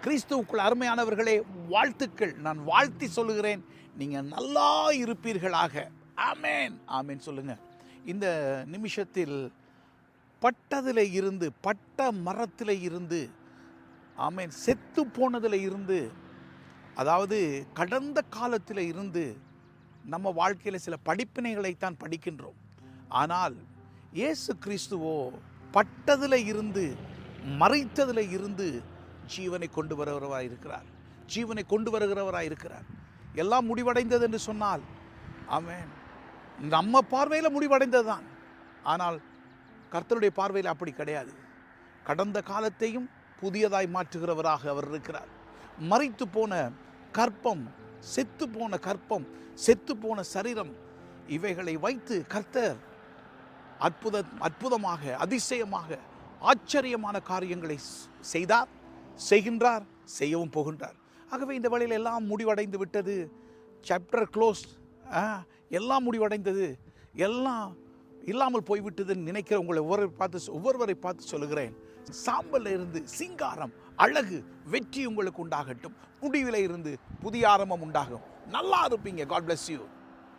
கிறிஸ்துவுக்குள் அருமையானவர்களே, வாழ்த்துக்கள். நான் வாழ்த்தி சொல்லுகிறேன், நீங்கள் நல்லா இருப்பீர்களாக. ஆமேன், ஆமேன் சொல்லுங்க. இந்த நிமிஷத்தில் பட்டதில் இருந்து, பட்ட மரத்தில் இருந்து, ஆமேன், செத்து போனதில் இருந்து, அதாவது கடந்த காலத்தில் இருந்து நம்ம வாழ்க்கையில் சில படிப்பினைகளைத்தான் படிக்கின்றோம். ஆனால் இயேசு கிறிஸ்துவோ பட்டதில் இருந்து, மறைத்ததில் இருந்து ஜீவனை கொண்டு வருகிறவராக இருக்கிறார். ஜீவனை கொண்டு வருகிறவராக இருக்கிறார். எல்லாம் முடிவடைந்தது என்று சொன்னால், ஆமென், நம்ம பார்வையில் முடிவடைந்தது தான். ஆனால் கர்த்தருடைய பார்வையில் அப்படி கிடையாது. கடந்த காலத்தையும் புதியதாய் மாற்றுகிறவராக அவர் இருக்கிறார். மறைத்து போன கற்பம், செத்து போன கற்பம், செத்து போன சரீரம், இவைகளை வைத்து கர்த்தர் அற்புதமாக, அதிசயமாக, ஆச்சரியமான காரியங்களை செய்தார், செய்கின்றார், செய்யவும் போகின்றார். ஆகவே இந்த வழியில் எல்லாம் முடிவடைந்து விட்டது. சாப்டர் க்ளோஸ், எல்லாம் முடிவடைந்தது, எல்லாம் இல்லாமல் போய்விட்டதுன்னு நினைக்கிற உங்களை ஒவ்வொருவரை பார்த்து சொல்லுகிறேன், சாம்பலில் இருந்து சிங்காரம், அழகு, வெற்றி உங்களுக்கு உண்டாகட்டும். முடிவில் இருந்து புதிய ஆரம்பம் உண்டாகும். நல்லா இருப்பீங்க. God bless you.